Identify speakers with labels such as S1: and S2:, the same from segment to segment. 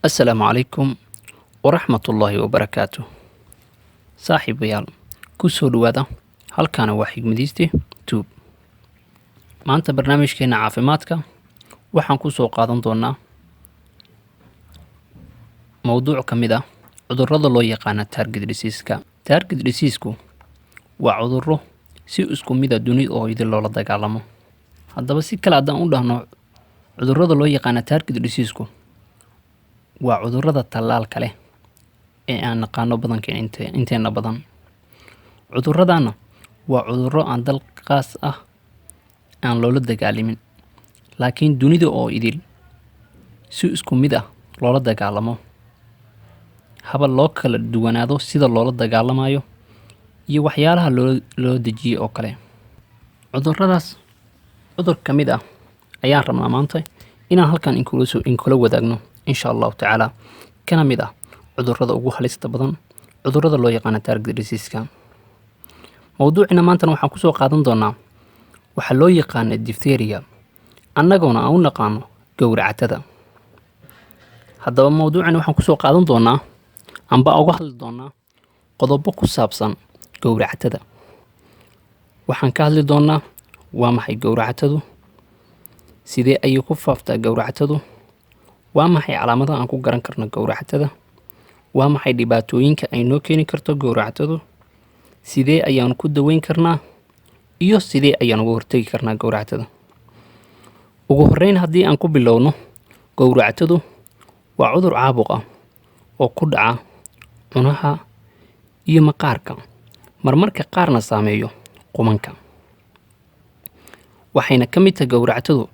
S1: السلام عليكم ورحمة الله وبركاته. saaxiibayaal ku soo dhawaada halkaana waa xigmadiiste tube. maanta barnaamijkeena caafimaadka waxaan ku soo qaadan doonaa mowduuc ka mid ah cudurrada loo yaqaana target disease-ka. target disease-ku waa cudurro si isku mid ah dunida oo idin loola dagaalamo. haddaba si kale haddaan u dhahno cudurrada loo yaqaana target disease-ku waa cudurrada tallaalka leh ee aan naqaano badankeena inteena badan. cudurradana waa cudurro aan dal qaas ah aan loola dagaalamin, laakiin dunida oo idil si isku mid ah loola dagaalamo. haba loo kala duwanaado sida loola dagaalamayo iyo waxyaalaha loo dejiyay oo kale. cudurradaas cudur ka mid ah ayaan rabnaa maanta inaan halkan inkula wadaagno insha allahu tacaala, kana mid ah cudurrada ugu halista badan cudurrada loo yaqaana target disease-ka. mowduucina maantana waxaan ku soo qaadan doonaa waxaa loo yaqaana diphtheria, annagoona aan u naqaano gowracatada. haddaba mowduucina waxaan ku soo qaadan doonaa amba uga hadli doonaa qodobo ku saabsan gowracatada. waxaan ka hadli doonaa waa maxay gowracatadu, sidee ayay ku faaftaa gowracatadu, waa maxay calaamadaha aan ku garan karno gowracatada, waa maxay dhibaatooyinka ay noo keeni karto gowracatadu, sidee ayaanu ku daweyn karnaa iyo sidee ayaan uga hortegi karnaa gowracatada. ugu horreyn haddii aan ku bilowno, gowracatadu waa cudur caabuq ah oo ku dhaca cunaha iyo maqaarka, marmarka qaarna saameeyo qumanka. waxayna ka mid tahay gowracatadu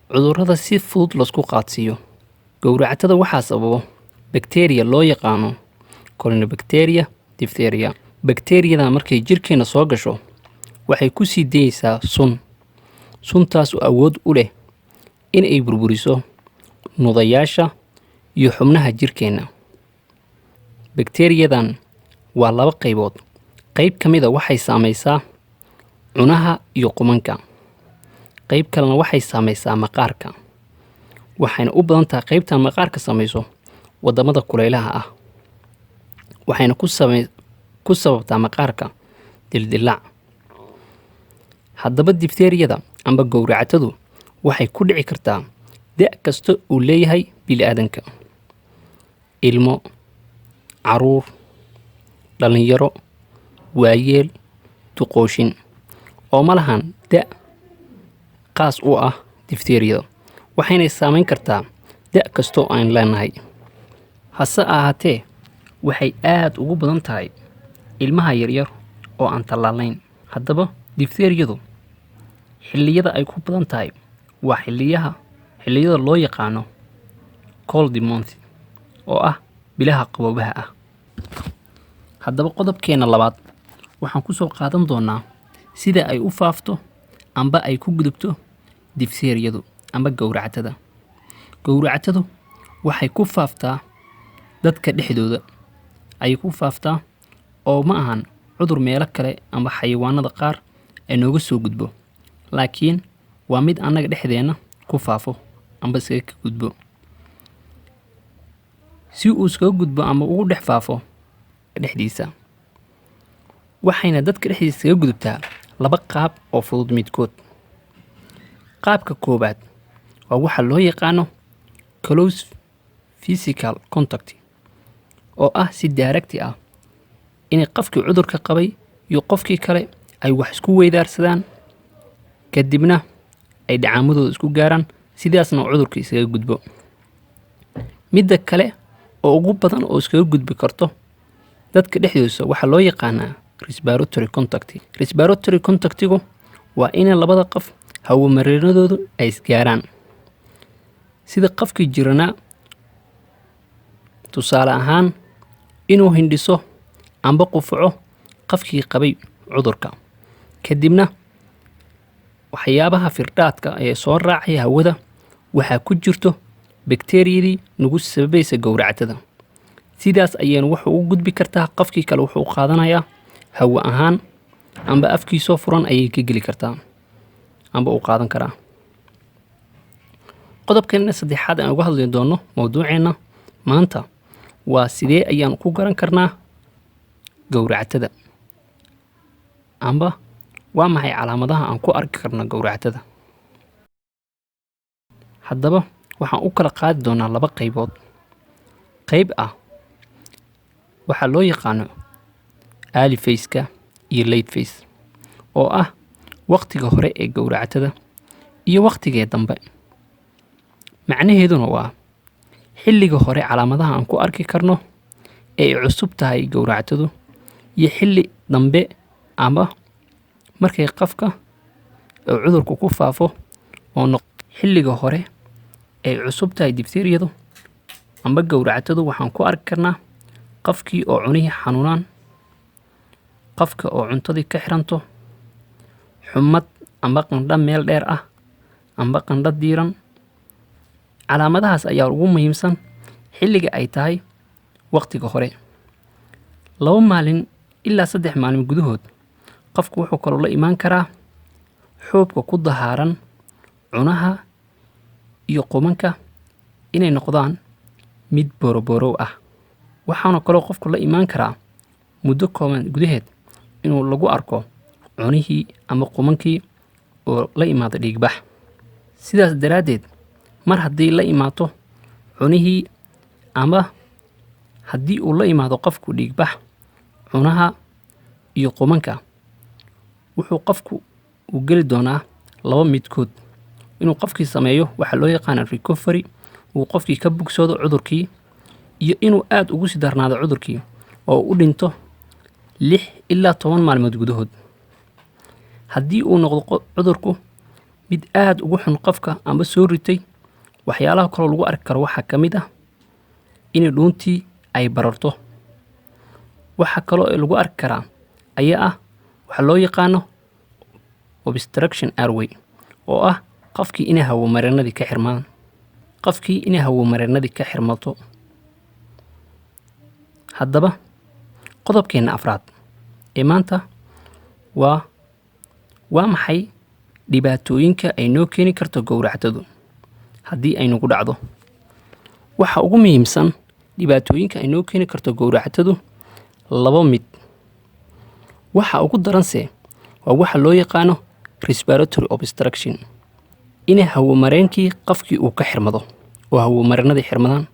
S1: cudurrada si fudud laisku qaadsiiyo. gowracatada waxaa sababo bakteeriya loo yaqaano Corynebacteria diphtheria. bakteeriyada markay jirkeena soo gasho waxay ku sii dayeysaa suntaas oo awood u leh in ay burburiso nudayaasha iyo xubnaha jirkeena. bakteeriyadan waa laba qaybood. qayb ka mid a waxay saamaysaa cunaha iyo qumanka, qayb kalena waxay saamaysaa maqaarka. waxayna u badan tahay qaybtan maqaarka samayso wadamada kulaylaha ah, waxayna ku sababtaa maqaarka dildilaac. haddaba diphteriyada amba gowracatadu waxay ku dhici kartaa da' kasta uu leeyahay bini'aadanka, ilmo, caruur, dhalinyaro, waayeel, duqooshin, oo ma lahan da' qaas u ah diphteriyada. waxayna saamayn kartaa da' kastoo aan leenahay. hase ahaatee waxay aad ugu badan tahay ilmaha yaryar oo aan tallaalayn. haddaba diphteriyadu xilliyada ay ku badan tahay waa xilliyada loo yaqaano cold month oo ah bilaha qaboobaha ah. haddaba qodobkeena labaad waxaan ku soo qaadan doonaa sida ay u faafto amba ay ku gudubto diphteriyadu amba gowracatada. gowracatadu waxay ku faaftaa dadka dhexdooda ayay ku faaftaa, oo ma ahan cudur meelo kale amba xayawaanada qaar ay nooga soo gudbo, laakiin waa mid annaga dhexdeena ku faafo amba iskaga ka gudbo. si uu iskaga gudbo ama ugu dhex faafo dhexdiisa, waxayna dadka dhexdiisa iskaga gudubtaa laba qaab oo fudud midkood. qaabka koobaad waa waxa loo yaqaano close physical contact, oo ah si daaragti ah inay qofkii cudurka qabay iyo qofkii kale ay wax isku weydaarsadaan, kadibna ay dhacaamadooda isku gaaraan, sidaasna cudurka iskaga gudbo. midda kale oo ugu badan oo iskaga gudbi karto dadka dhexdooda waxaa loo yaqaanaa respiratory contact. respiratory contactigu waa inay labada qof hawo mareenadoodu ay isgaaraan, sida qofkii jiranaa, tusaale ahaan inuu hindhiso amba qufaco qofkii qabay cudurka, kadibna waxyaabaha firdhaadka ee soo raacaya hawada waxaa ku jirto bakteeriyadii nagu sababaysa gowracatada. sidaas ayaynu wuxuu u gudbi kartaa qofkii kale, wuxuu qaadanayaa hawo ahaan amba afkiisoo furan ayay ka geli kartaa amba uu qaadan karaa. qodobkeena saddexaad aan uga hadli doono mowduuceena maanta waa sidee ayaan ku garan karnaa gowracatada amba waa maxay calaamadaha aan ku arki karno gowracatada. haddaba waxaan u kala qaadi doonaa laba qaybood. qayb ah waxaa loo yaqaano early phase-ka iyo late phase oo ah waqtiga hore ee gowracatada iyo waqtigee dambe. macnaheeduna waa xilliga hore calaamadaha aan ku arki karno ee ay cusub tahay gowracatadu iyo xilli dambe ama markay qofka oo cudurku ku faafo oo xilliga hore ay cusub tahay difteeriyadu amba gowracatadu waxaan ku arki karnaa qofkii oo cunihii xanuunaan, qofka oo cuntadii ka xiranto, xumad amba qandho meel dheer ah amba qandho diiran. calaamadahaas ayaa ugu muhiimsan xilliga ay tahay waqtiga hore. 2 maalin ilaa 3 maalin gudahood qofku wuxuu kaloo la imaan karaa xuubka ku dahaaran cunaha iyo qumanka inay noqdaan mid boroborow ah. waxaana kaloo qofku la imaan karaa muddo kooban gudaheed inuu lagu arko cunihii ama qumankii oo la imaado dhiigbax. sidaas daraaddeed mar haddii la imaato cunihii ama haddii uu la imaado qofku dhiigbax cunaha iyo qumanka, wuxuu qofku u geli doonaa 2 midkood. inuu qofkii sameeyo waxa loo yaqaan recovery, uu qofkii ka bogsado cudurkii, iyo inuu aad ugu sii darnaado cudurkii oo u dhinto 6 ilaa 10 maalmood gudahood. haddii uu noqdo cudurku mid aad ugu xun qofka amba soo ritay, waxyaalaha kaloo lagu arki karo waxaa ka mid ah in dhuuntii ay bararto. waxa kaloo lagu arki karaa ayaa ah waxa loo yaqaano obstruction airway oo ah qofkii inay hawo mareenadii ka xirmaan, qofkii inay hawo mareenadii ka xirmato. haddaba qodobkeena afraad ee maanta waa maxay dhibaatooyinka ay noo keeni karto gowracatadu haddii ay nagu dhacdo. waxa ugu muhiimsan dhibaatooyinka ay noo keeni karto gowracatadu 2 mid. waxa ugu daranse waa waxa loo yaqaano respiratory obstruction, inay hawo mareenkii qofkii uu ka xirmado oo hawo mareenadii xirmadaan.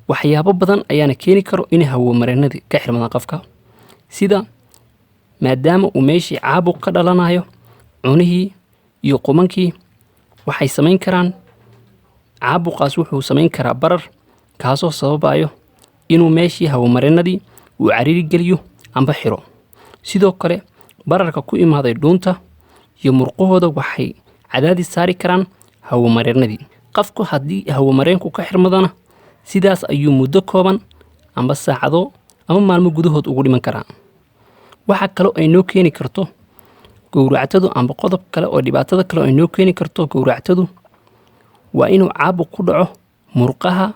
S1: waxyaabo badan ayaana keeni karo inay hawo mareenadii ka xirmadaan qofka, sida maadaama uu meeshii caabuq ka dhalanayo cunihii iyo qumankii waxay samayn karaan caabuqaas wuxuu samayn karaa barar kaasoo sababayo inuu meeshii hawo mareenadii uu cariiri geliyo amba xiro. sidoo kale bararka ku imaaday dhuunta iyo murqahooda waxay cadaadis saari karaan hawo mareenadii. qofku haddii hawo mareenku ka xirmadana sidaas ayuu muddo kooban amba saacado ama maalmo gudahood ugu dhiman karaa. waxa kale oo ay noo keeni karto gowracatadu amba qodob kale oo dhibaatada kale oo ay noo keeni karto gowracatadu waa inuu caabuq ku dhaco murqaha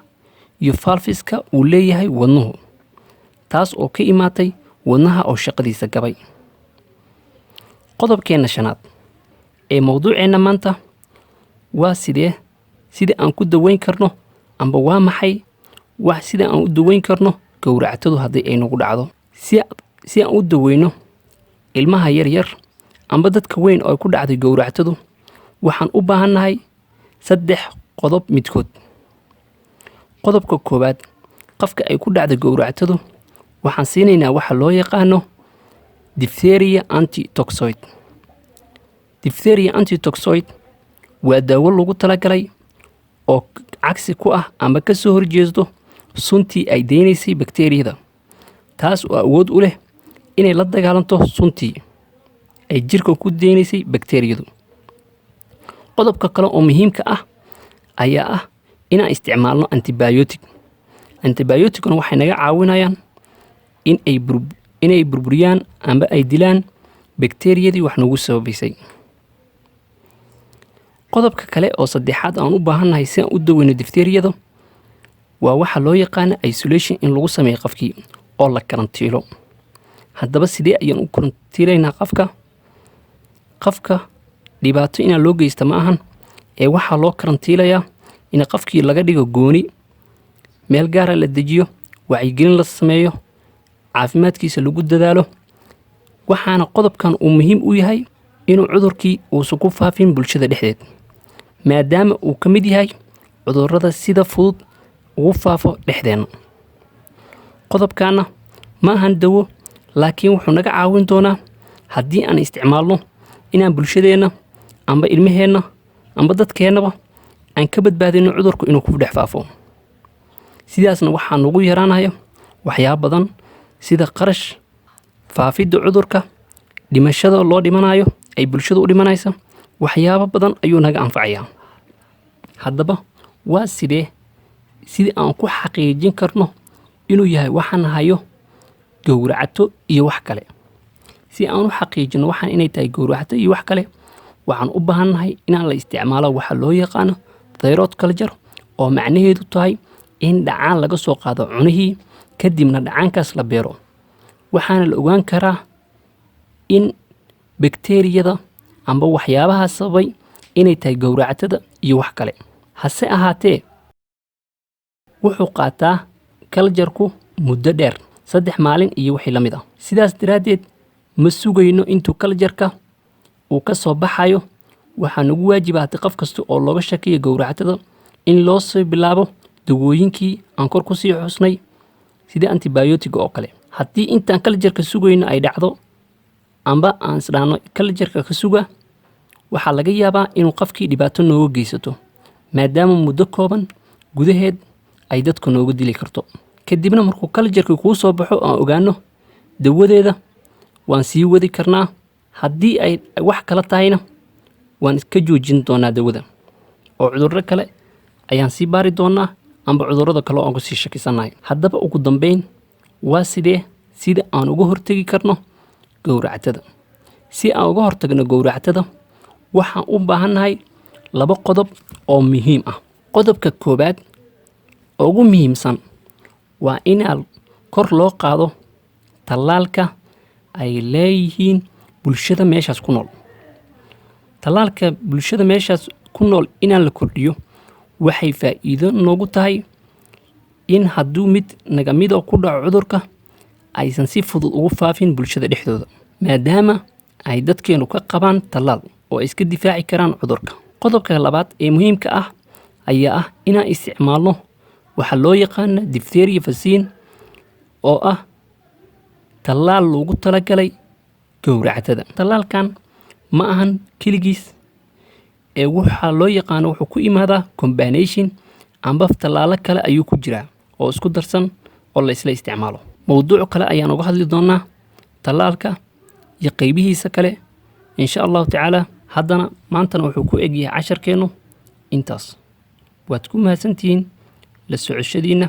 S1: iyo valveska uu leeyahay wadnuhu, taas oo ka imaatay wadnaha oo shaqadiisa gabay. qodobkeena 5 ee mawduuceena maanta waa sidee aan ku daweyn karno amba waa maxay sida aan u daweyn karno gowracatadu haddii ay nagu dhacdo. si aan u daweyno ilmaha yaryar amba dadka weyn oo ku dhacday gowracatadu waxaan u baahannahay 3 qodob midkood. qodobka koowaad, qofka ay ku dhacday gowracatadu waxaan siinaynaa waxa loo yaqaano diphtheria antitoxoid. diphtheria antitoxoid waa daawo lagu talagalay oo cagsi ku ah ama ka soo horjeesto suntii ay deynaysay bakteeriyada, taas oo awood u leh inay la dagaalanto suntii ay jirka ku deynaysay bakteeriyadu. qodobka kale oo muhiimka ah ayaa ah inaan isticmaalno antibiotic. antibioticna waxay naga caawinayaan inay burburiyaan amba ay dilaan bakteeriyadii wax nagu sababaysay. qodobka kale oo saddexaad aan u baahannahay si aan u daweyno difteeriyada waa waxa loo yaqaan isolation, in lagu sameeyo qofkii oo la karantiilo. haddaba sidee ayaan u karantiilaynaa qofka dhibaato inaan loo geysta ma ahan ee waxaa loo karantiilayaa in qofkii laga dhigo gooni meel gaara la dejiyo, wacyigelin la sameeyo, caafimaadkiisa lagu dadaalo. waxaana qodobkan uu muhiim u yahay inuu cudurkii uusan ku faafin bulshada dhexdeed, maadaama uu ka mid yahay cudurrada sida fudud ugu faafo dhexdeenna. qodobkaana ma ahan dawo, laakiin wuxuu naga caawin doonaa haddii aan isticmaalno inaan bulshadeenna amba ilmaheenna amba dadkeennaba aan ka badbaadino cudurku inuu ku dhex faafo. sidaasna waxaa nagu yaraanaya waxyaabo badan sida qarash, faafidda cudurka, dhimashada loo dhimanayo ay bulshada u dhimanaysa. waxyaabo badan ayuu naga anfacayaa. haddaba waa sidii aan ku xaqiijin karno inuu yahay waxaan hayo gowracato iyo wax kale. si aan u xaqiijino waxaan inay tahay gowracato iyo wax kale, waxaan u baahannahay inaan la isticmaalo waxa loo yaqaano thyroid culture, oo macnaheedu tahay in dhacaan laga soo qaado cunihii kadibna dhacaankaas la beero. waxaana la ogaan karaa in bakteeriyada amba waxyaabaha sababay inay tahay gowracatada iyo wax kale. hase ahaatee wuxuu qaataa kaljarku muddo dheer, 3 maalin iyo wixii la mid ah. sidaas daraaddeed ma sugayno intuu kaljarka uu ka soo baxayo. waxaa nagu waajibaatay qof kasta oo looga shakiyo gowracatada in loo soo bilaabo dawooyinkii aan kor ku sii xusnay sida antibiyootiga oo kale. haddii intaan kaljarka sugayno ay dhacdo amba aan isdhaano kaljarka ka suga, waxaa laga yaabaa inuu qofkii dhibaato nooga geysato, maadaama muddo kooban gudaheed ay dadku nooga dili karto. kadibna markuu kaljarka kuu soo baxo aan ogaano dawadeeda, waan sii wadi karnaa. haddii ay wax kala tahayna waan iska joojin doonaa dawada, oo cudurro kale ayaan sii baari doonaa amba cudurrada kale oo aan ku sii shakisanahay. haddaba ugu dambeyn waa sida aan uga hortegi karno gowracatada. si aan uga hortagno gowracatada waxaan u baahannahay 2 qodob oo muhiim ah. qodobka koobaad oo ugu muhiimsan waa in kor loo qaado tallaalka ay leeyihiin bulshada meeshaas ku nool. tallaalka bulshada meeshaas ku nool inaan la kordhiyo waxay faa'iido noogu tahay in hadduu mid naga mid oo ku dhaco cudurka aysan si fudud ugu faafin bulshada dhexdooda, maadaama ay dadkeenu ka qabaan tallaal oo ay iska difaaci karaan cudurka. qodobka labaad ee muhiimka ah ayaa ah inaan isticmaalno waxa loo yaqaano diphtheria vaccine, oo ah tallaal loogu talagalay gowracatada. tallaalkan ma ahan keligiis ee waxaa loo yaqaano wuxuu ku imaadaa combination amba tallaalo kale ayuu ku jiraa oo isku darsan oo la isla isticmaalo. mowduuc kale ayaan uga hadli doonaa tallaalka iyo qaybihiisa kale insha allahu tacaala. haddana maantana wuxuu ku egyahay casharkeennu intaas. waad ku mahadsantihiin la socoshadiina.